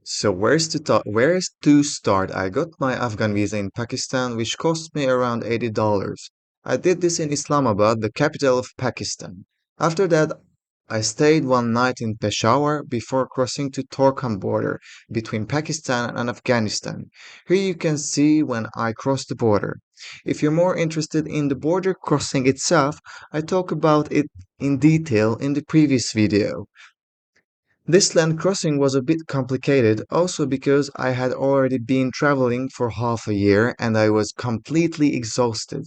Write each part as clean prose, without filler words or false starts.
So where's to start? I got my Afghan visa in Pakistan, which cost me around $80. I did this in Islamabad, the capital of Pakistan. After that, I stayed one night in Peshawar before crossing to Torkham border between Pakistan and Afghanistan. Here you can see when I crossed the border. If you're more interested in the border crossing itself, I talk about it in detail in the previous video. This land crossing was a bit complicated also because I had already been traveling for half a year and I was completely exhausted.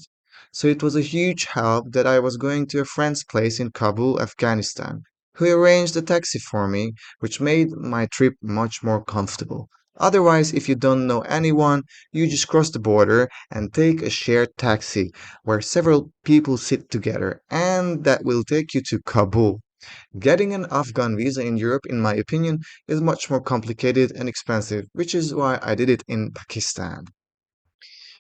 So it was a huge help that I was going to a friend's place in Kabul, Afghanistan, who arranged a taxi for me, which made my trip much more comfortable. Otherwise, if you don't know anyone, you just cross the border and take a shared taxi where several people sit together, and that will take you to Kabul. Getting an Afghan visa in Europe, in my opinion, is much more complicated and expensive, which is why I did it in Pakistan.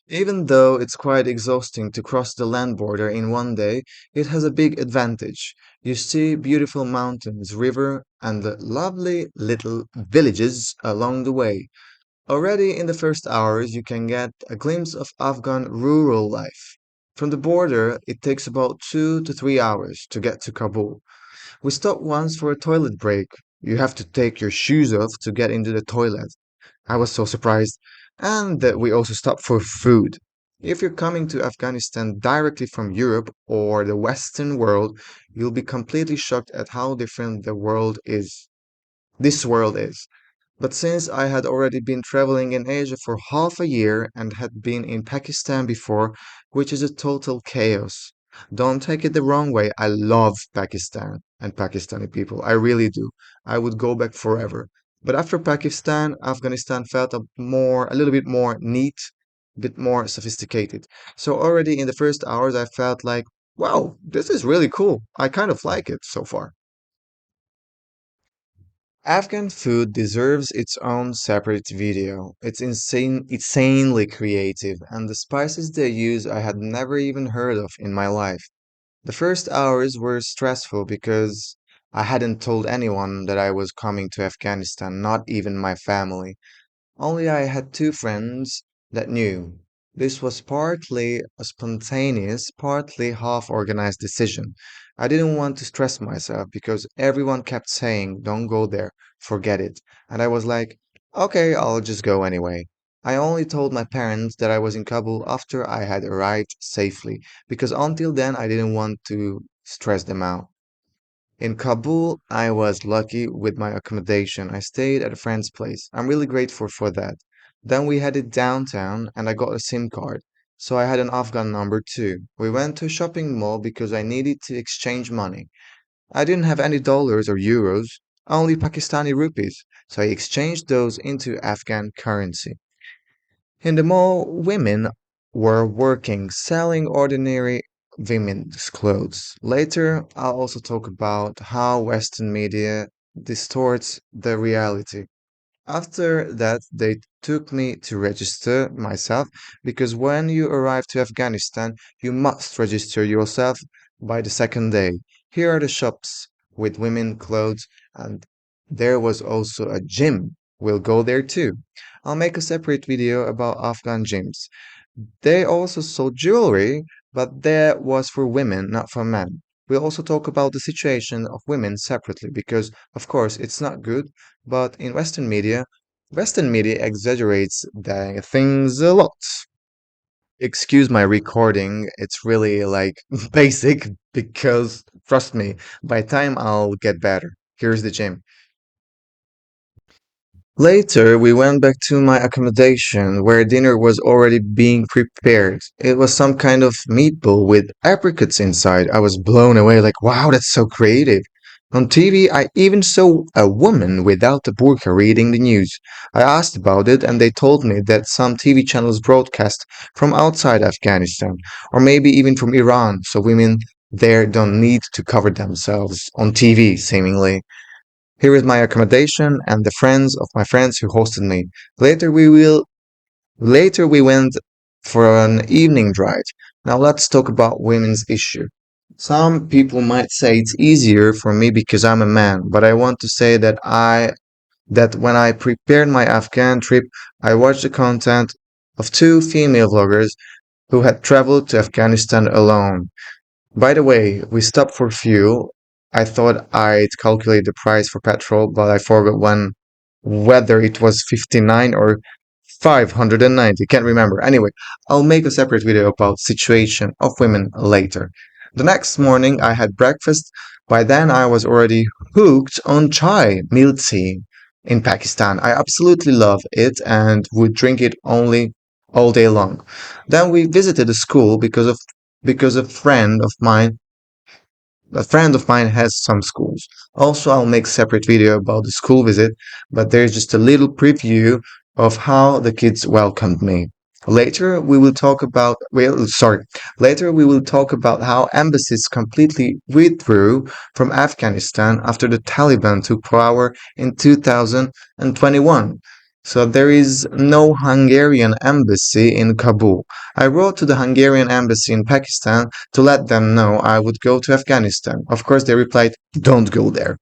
Even though it's quite exhausting to cross the land border in one day, it has a big advantage. You see beautiful mountains, river, and the lovely little villages along the way. Already in the first hours, you can get a glimpse of Afghan rural life. From the border, it takes about 2 to 3 hours to get to Kabul. We stopped once for a toilet break. You have to take your shoes off to get into the toilet. I was so surprised. And that we also stopped for food. If you're coming to Afghanistan directly from Europe or the Western world, you'll be completely shocked at how different the world is. This world is. But since I had already been traveling in Asia for half a year and had been in Pakistan before, which is a total chaos. Don't take it the wrong way. I love Pakistan and Pakistani people. I really do. I would go back forever. But after Pakistan, Afghanistan felt a little bit more neat, a bit more sophisticated. So already in the first hours, I felt like, wow, this is really cool. I kind of like it so far. Afghan food deserves its own separate video. It's insanely creative, and the spices they use I had never even heard of in my life. The first hours were stressful because I hadn't told anyone that I was coming to Afghanistan, not even my family. Only I had two friends that knew. This was partly a spontaneous, partly half-organized decision. I didn't want to stress myself because everyone kept saying, don't go there, forget it. And I was like, okay, I'll just go anyway. I only told my parents that I was in Kabul after I had arrived safely, because until then I didn't want to stress them out. In Kabul, I was lucky with my accommodation. I stayed at a friend's place. I'm really grateful for that. Then we headed downtown and I got a SIM card. So I had an Afghan number too. We went to a shopping mall because I needed to exchange money. I didn't have any dollars or euros, only Pakistani rupees. So I exchanged those into Afghan currency. In the mall, women were working, selling ordinary women's clothes. Later, I'll also talk about how Western media distorts the reality. After that, they took me to register myself because when you arrive to Afghanistan, you must register yourself by the second day. Here are the shops with women clothes, and there was also a gym. We'll go there too. I'll make a separate video about Afghan gyms. They also sold jewelry, but that was for women, not for men. We'll also talk about the situation of women separately because, of course, it's not good, but in Western media exaggerates the things a lot. Excuse my recording, it's really like basic because, trust me, by time I'll get better. Here's the gym. Later, we went back to my accommodation where dinner was already being prepared. It was some kind of meatball with apricots inside. I was blown away, like, wow, that's so creative. On TV, I even saw a woman without a burqa reading the news. I asked about it, and they told me that some TV channels broadcast from outside Afghanistan, or maybe even from Iran, so women there don't need to cover themselves on TV, seemingly. Here is my accommodation and the friends of my friends who hosted me. Later we will later we went for an evening drive. Now let's talk about women's issue. Some people might say it's easier for me because I'm a man, but I want to say that that when I prepared my Afghan trip, I watched the content of two female vloggers who had traveled to Afghanistan alone. By the way, we stopped for fuel. I thought I'd calculate the price for petrol, but I forgot whether it was 59 or 590. Can't remember. Anyway, I'll make a separate video about situation of women later. The next morning I had breakfast. By then I was already hooked on chai, milk tea in Pakistan. I absolutely love it and would drink it only all day long. Then we visited a school because a friend of mine has some schools. Also, I'll make separate video about the school visit, but there's just a little preview of how the kids welcomed me. Later, we will talk about, well, sorry, later we will talk about how embassies completely withdrew from Afghanistan after the Taliban took power in 2021. So there is no Hungarian embassy in Kabul. I wrote to the Hungarian embassy in Pakistan to let them know I would go to Afghanistan. Of course, they replied, "Don't go there."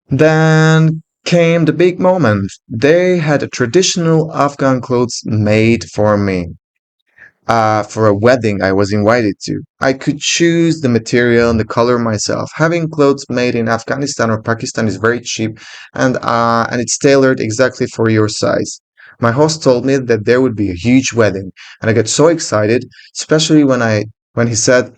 Then came the big moment. They had a traditional Afghan clothes made for me. For a wedding I was invited to. I could choose the material and the color myself. Having clothes made in Afghanistan or Pakistan is very cheap and it's tailored exactly for your size. My host told me that there would be a huge wedding, and I got so excited, especially when he said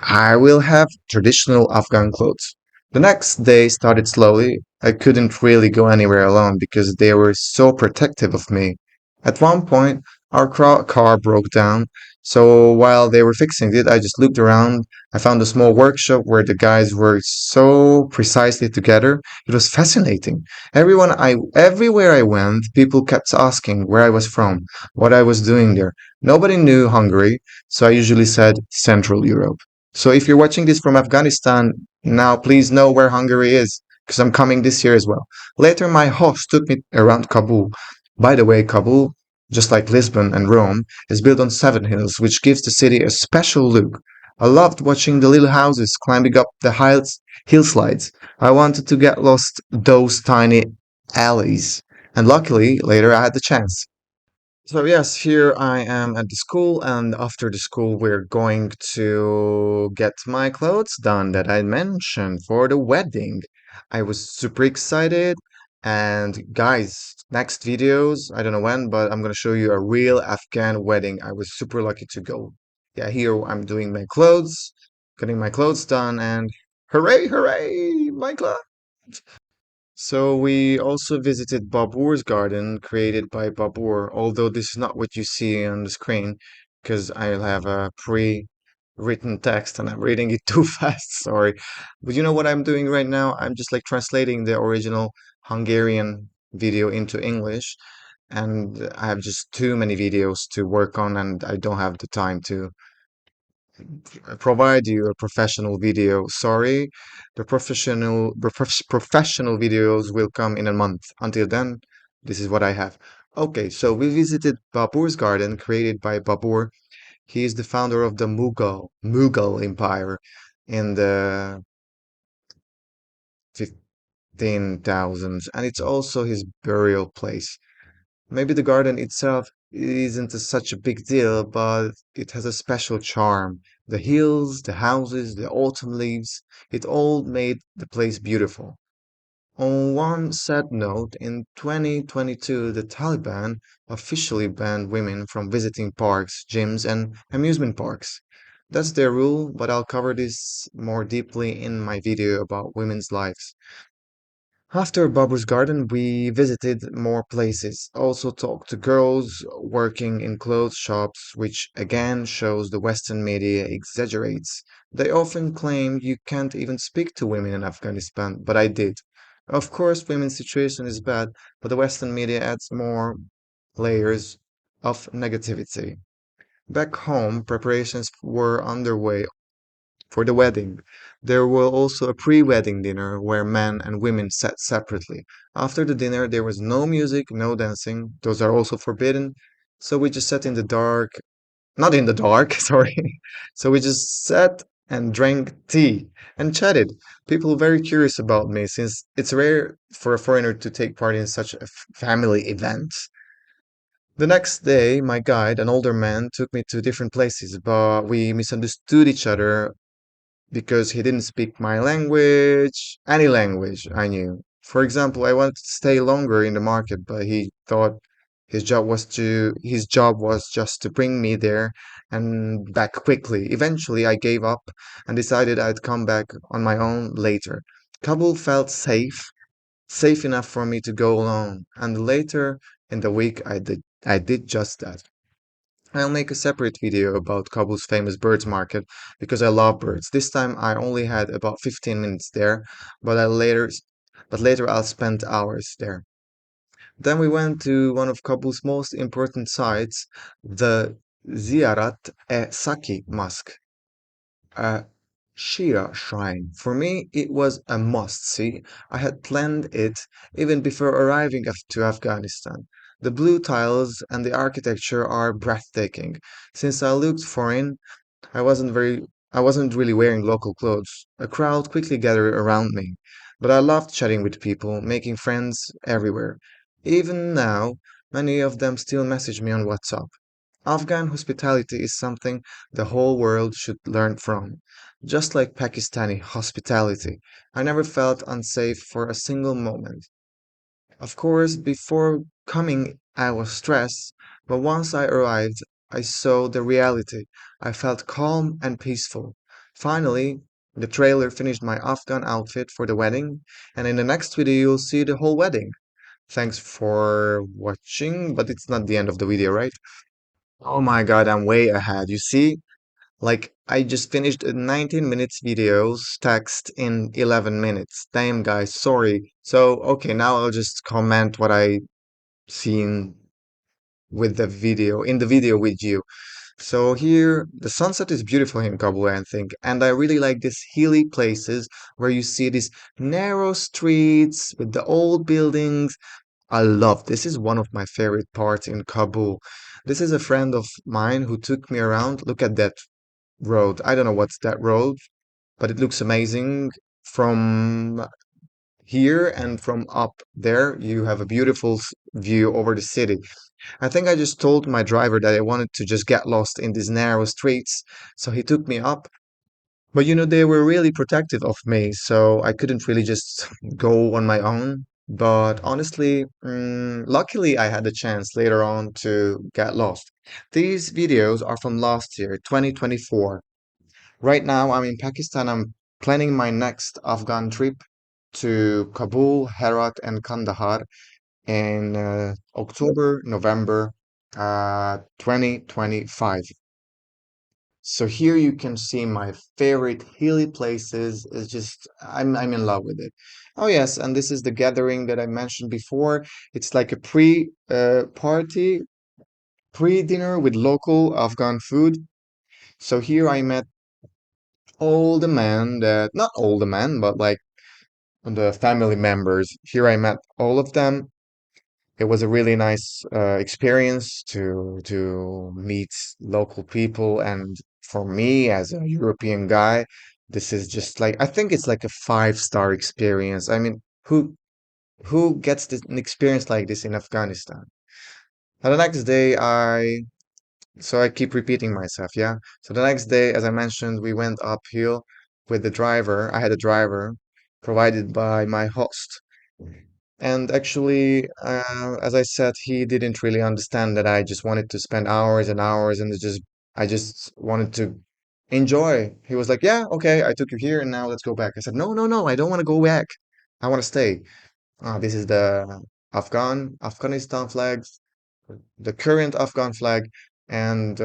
I will have traditional Afghan clothes. The next day started slowly. I couldn't really go anywhere alone because they were so protective of me. At one point, our car broke down, so while they were fixing it, I just looked around. I found a small workshop where the guys worked so precisely together. It was fascinating. Everywhere I went, people kept asking where I was from, what I was doing there. Nobody knew Hungary, so I usually said Central Europe. So if you're watching this from Afghanistan, now please know where Hungary is, because I'm coming this year as well. Later, my host took me around Kabul. By the way, Kabul, just like Lisbon and Rome, is built on seven hills, which gives the city a special look. I loved watching the little houses climbing up the hillsides. I wanted to get lost those tiny alleys, and luckily, later I had the chance. So yes, here I am at the school, and after the school, we're going to get my clothes done that I mentioned for the wedding. I was super excited, and guys, next videos, I don't know when, but I'm gonna show you a real Afghan wedding. I was super lucky to go. Yeah, here I'm doing my clothes, getting my clothes done, and hooray, hooray, my clothes! So we also visited Babur's garden created by Babur, although this is not what you see on the screen because I'll have a pre-written text and I'm reading it too fast, sorry. But you know what I'm doing right now? I'm just like translating the original Hungarian video into English, and I have just too many videos to work on and I don't have the time to provide you a professional video. Sorry, the professional videos will come in a month. Until then, this is what I have. Okay, so we visited Babur's garden created by Babur. He is the founder of the Mughal Empire in the 15,000s, and it's also his burial place. Maybe the garden itself isn't such a big deal, but it has a special charm. The hills, the houses, the autumn leaves, it all made the place beautiful. On one sad note, in 2022, the Taliban officially banned women from visiting parks, gyms, and amusement parks. That's their rule, but I'll cover this more deeply in my video about women's lives. After Babur's garden, we visited more places, also talked to girls working in clothes shops, which again shows the Western media exaggerates. They often claim you can't even speak to women in Afghanistan, but I did. Of course, women's situation is bad, but the Western media adds more layers of negativity. Back home, preparations were underway for the wedding. There was also a pre-wedding dinner where men and women sat separately. After the dinner, there was no music, no dancing. Those are also forbidden. So we just sat in the dark, not in the dark, sorry. So we just sat and drank tea and chatted. People very curious about me since it's rare for a foreigner to take part in such a family event. The next day, my guide, an older man, took me to different places, but we misunderstood each other because he didn't speak my language, any language I knew. For example, I wanted to stay longer in the market, but he thought his job was just to bring me there and back quickly. Eventually, I gave up and decided I'd come back on my own later. Kabul felt safe enough for me to go alone, and later in the week I did just that. I'll make a separate video about Kabul's famous birds market because I love birds. This time I only had about 15 minutes there, but I later but later I'll spend hours there. Then we went to one of Kabul's most important sites, the Ziarat-e Sakhi Mosque, a Shia shrine. For me, it was a must-see. I had planned it even before arriving to Afghanistan. The blue tiles and the architecture are breathtaking. Since I looked foreign, I wasn't really wearing local clothes. A crowd quickly gathered around me, but I loved chatting with people, making friends everywhere. Even now, many of them still message me on WhatsApp. Afghan hospitality is something the whole world should learn from. Just like Pakistani hospitality, I never felt unsafe for a single moment. Of course, before coming, I was stressed, but once I arrived, I saw the reality. I felt calm and peaceful. Finally, the trailer finished my Afghan outfit for the wedding, and in the next video, you'll see the whole wedding. Thanks for watching, but it's not the end of the video, right? Oh my god, I'm way ahead. You see? Like, I just finished a 19 minutes videos text in 11 minutes. Damn, guys, sorry. So, okay, now I'll just comment what I seen with the video, in the video with you. So here, the sunset is beautiful in Kabul, I think, and I really like these hilly places where you see these narrow streets with the old buildings. I love this is one of my favorite parts in Kabul. This is a friend of mine who took me around. Look at that road. I don't know what's that road, but it looks amazing from here and from up there. You have a beautiful view over the city. I think I just told my driver that I wanted to just get lost in these narrow streets, so he took me up. But they were really protective of me, so I couldn't really just go on my own. But honestly, luckily I had a chance later on to get lost. These videos are from last year, 2024. Right now I'm in Pakistan. I'm planning my next Afghan trip to Kabul, Herat, and Kandahar in October, November 2025. So here you can see my favorite hilly places. It's just I'm in love with it. Oh yes, and this is the gathering that I mentioned before. It's like a party, pre-dinner with local Afghan food. So here I met all the men that not all the men, but like the family members. Here I met all of them. It was a really nice experience to meet local people, and for me as a European guy, this is just like I think it's like a five-star experience. I mean, who gets an experience like this in Afghanistan? And the next day, I keep repeating myself, yeah. So the next day, as I mentioned, we went uphill with the driver. I had a driver provided by my host. And actually, as I said, he didn't really understand that I just wanted to spend hours and hours and I just wanted to enjoy. He was like, "Yeah, okay, I took you here and now let's go back." I said, "No, no, no, I don't want to go back. I want to stay." This is the Afghanistan flag, the current Afghan flag, and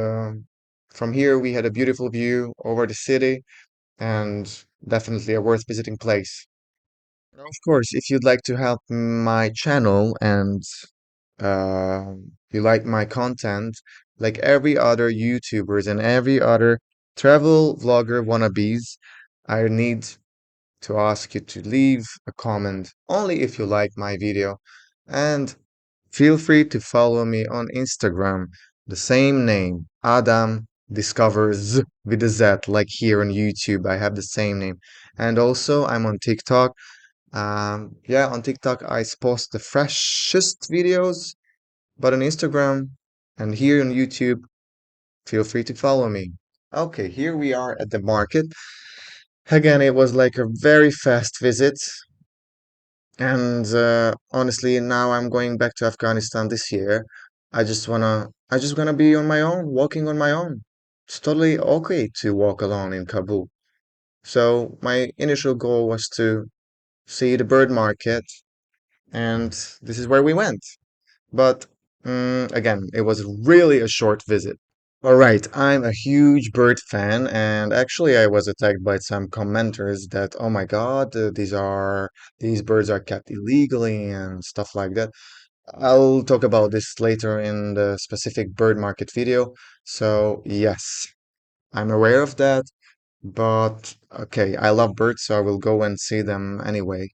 from here we had a beautiful view over the city and definitely a worth visiting place. Of course, if you'd like to help my channel and you like my content, like every other YouTubers and every other travel vlogger wannabes, I need to ask you to leave a comment only if you like my video. And feel free to follow me on Instagram, the same name, Adam discovers with a Z, like here on YouTube. I have the same name. And also, I'm on TikTok. Yeah, on TikTok, I post the freshest videos, but on Instagram and here on YouTube, feel free to follow me. Okay, here we are at the market. Again, it was like a very fast visit. And honestly, now I'm going back to Afghanistan this year. I just wanna be on my own, walking on my own. It's totally okay to walk alone in Kabul. So my initial goal was to see the bird market, and this is where we went. But again, it was really a short visit. All right, I'm a huge bird fan, and actually, I was attacked by some commenters that, oh my God, these birds are kept illegally and stuff like that. I'll talk about this later in the specific bird market video. So yes, I'm aware of that, but okay, I love birds, so I will go and see them anyway.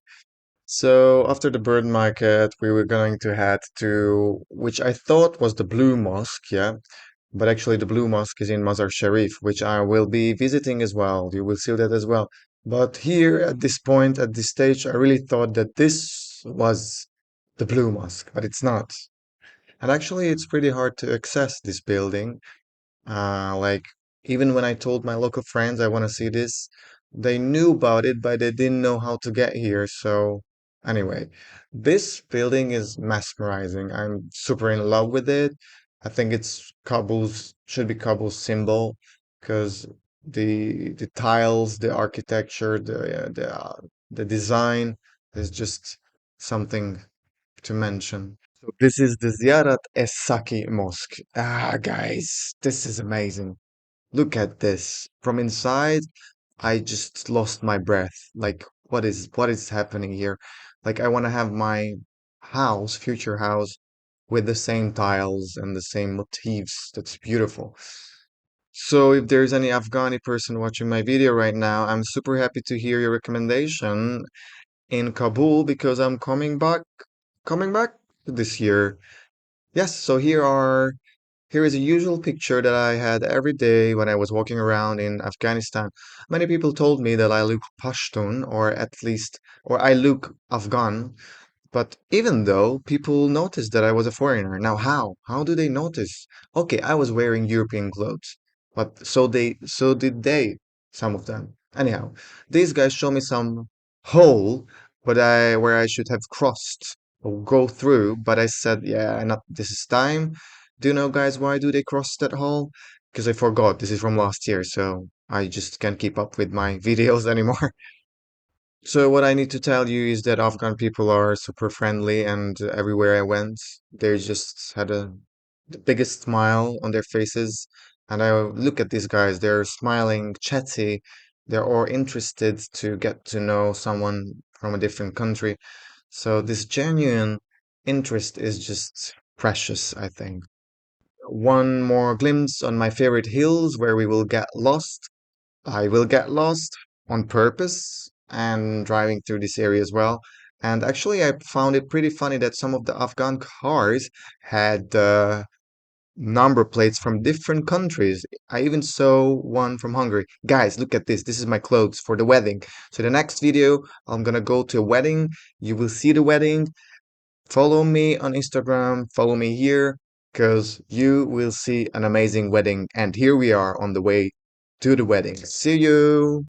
So after the bird market, we were going to head to, which I thought was the Blue Mosque, yeah. But actually, the Blue Mosque is in Mazar Sharif, which I will be visiting as well. You will see that as well. But here, at this point, at this stage, I really thought that this was the Blue Mosque, but it's not. And actually, it's pretty hard to access this building. Like, even when I told my local friends I want to see this, they knew about it, but they didn't know how to get here. So, anyway, this building is mesmerizing. I'm super in love with it. I think it's should be Kabul's symbol because the tiles, the architecture, the design is just something to mention. So this is the Ziarat-e Sakhi Mosque. Ah, guys, this is amazing. Look at this. From inside, I just lost my breath. Like, what is happening here? Like, I want to have my house, future house, with the same tiles and the same motifs. That's beautiful. So if there's any Afghani person watching my video right now, I'm super happy to hear your recommendation in Kabul because I'm coming back this year. Yes, so here is a usual picture that I had every day when I was walking around in Afghanistan. Many people told me that I look Pashtun or at least or I look Afghan, but even though people noticed that I was a foreigner. Now how? How do they notice? Okay, I was wearing European clothes, but so did they, some of them. Anyhow, these guys show me some hole where I should have crossed or go through, but I said, yeah, not this is time. Do you know, guys, why do they cross that hole? Because I forgot. This is from last year, so I just can't keep up with my videos anymore. So what I need to tell you is that Afghan people are super friendly, and everywhere I went, they just had the biggest smile on their faces. And I look at these guys, they're smiling, chatty, they're all interested to get to know someone from a different country. So this genuine interest is just precious, I think. One more glimpse on my favorite hills where we will get lost. I will get lost on purpose and driving through this area as well. And actually, I found it pretty funny that some of the Afghan cars had number plates from different countries. I even saw one from Hungary. Guys, look at this. This is my clothes for the wedding. So the next video, I'm gonna go to a wedding. You will see the wedding. Follow me on Instagram, follow me here, because you will see an amazing wedding. And here we are on the way to the wedding. See you!